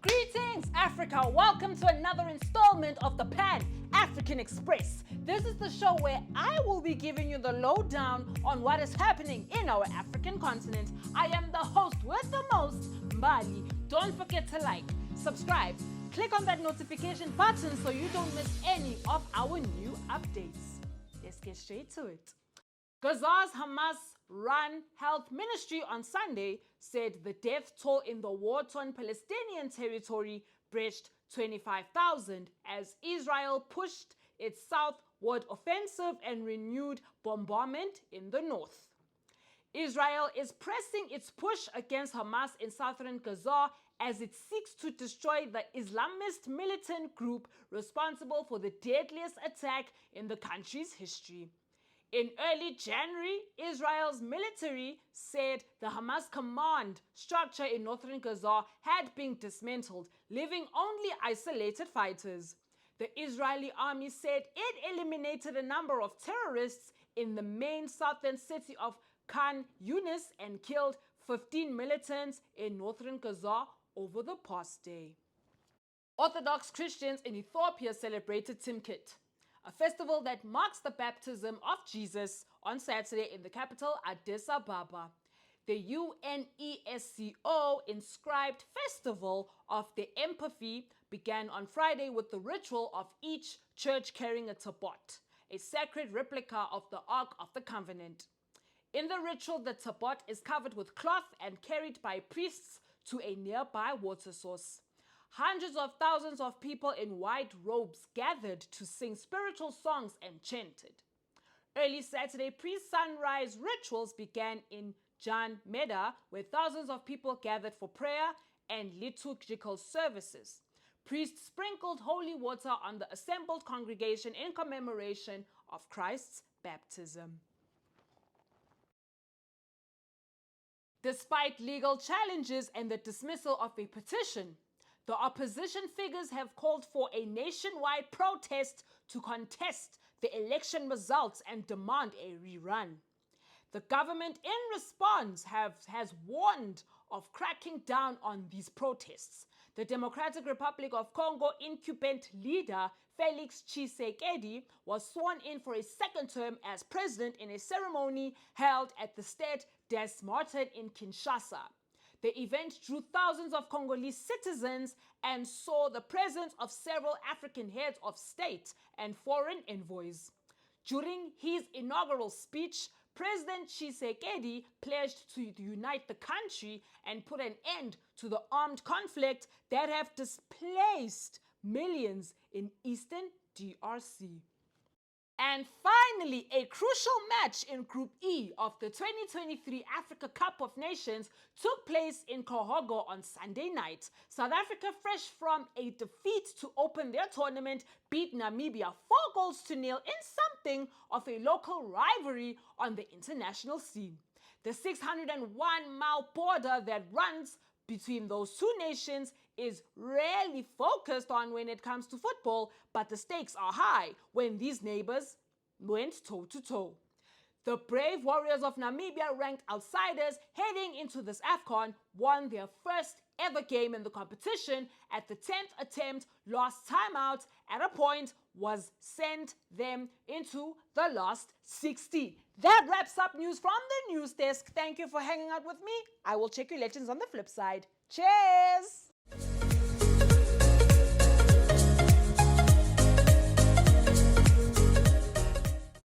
Greetings, Africa! Welcome to another installment of the Pan-African Express. This is the show where I will be giving you the lowdown on what is happening in our African continent. I am the host with the most, Mbali. Don't forget to like, subscribe, click on that notification button so you don't miss any of our new updates. Let's get straight to it. Gaza's Hamas-run health ministry on Sunday said the death toll in the war-torn Palestinian territory breached 25,000 as Israel pushed its southward offensive and renewed bombardment in the north. Israel is pressing its push against Hamas in southern Gaza as it seeks to destroy the Islamist militant group responsible for the deadliest attack in the country's history. In early January, Israel's military said the Hamas command structure in northern Gaza had been dismantled, leaving only isolated fighters. The Israeli army said it eliminated a number of terrorists in the main southern city of Khan Yunis and killed 15 militants in northern Gaza over the past day. Orthodox Christians in Ethiopia celebrated Timkat, a festival that marks the baptism of Jesus on Saturday in the capital Addis Ababa. The UNESCO inscribed Festival of the Empathy began on Friday with the ritual of each church carrying a tabot, a sacred replica of the Ark of the Covenant. In the ritual, the tabot is covered with cloth and carried by priests to a nearby water source. Hundreds of thousands of people in white robes gathered to sing spiritual songs and chanted. Early Saturday pre-sunrise rituals began in Jan Meda, where thousands of people gathered for prayer and liturgical services. Priests sprinkled holy water on the assembled congregation in commemoration of Christ's baptism. Despite legal challenges and the dismissal of a petition, the opposition figures have called for a nationwide protest to contest the election results and demand a rerun. The government, in response, has warned of cracking down on these protests. The Democratic Republic of Congo incumbent leader Felix Tshisekedi was sworn in for a second term as president in a ceremony held at the Stade des Martyrs in Kinshasa. The event drew thousands of Congolese citizens and saw the presence of several African heads of state and foreign envoys. During his inaugural speech, President Tshisekedi pledged to unite the country and put an end to the armed conflict that have displaced millions in eastern DRC. And finally, a crucial match in Group E of the 2023 Africa Cup of Nations took place in Kohogo on Sunday night. South Africa, fresh from a defeat to open their tournament, beat Namibia 4-0 in something of a local rivalry on the international scene. The 601-mile border that runs between those two nations is rarely focused on when it comes to football, but the stakes are high when these neighbors went toe-to-toe. The brave Warriors of Namibia, ranked outsiders heading into this Afcon, won their first ever game in the competition at the 10th attempt. Last time out at a point was sent them into the last 60. That wraps up news from the news desk. Thank you for hanging out with me. I will check your legends on the flip side. Cheers!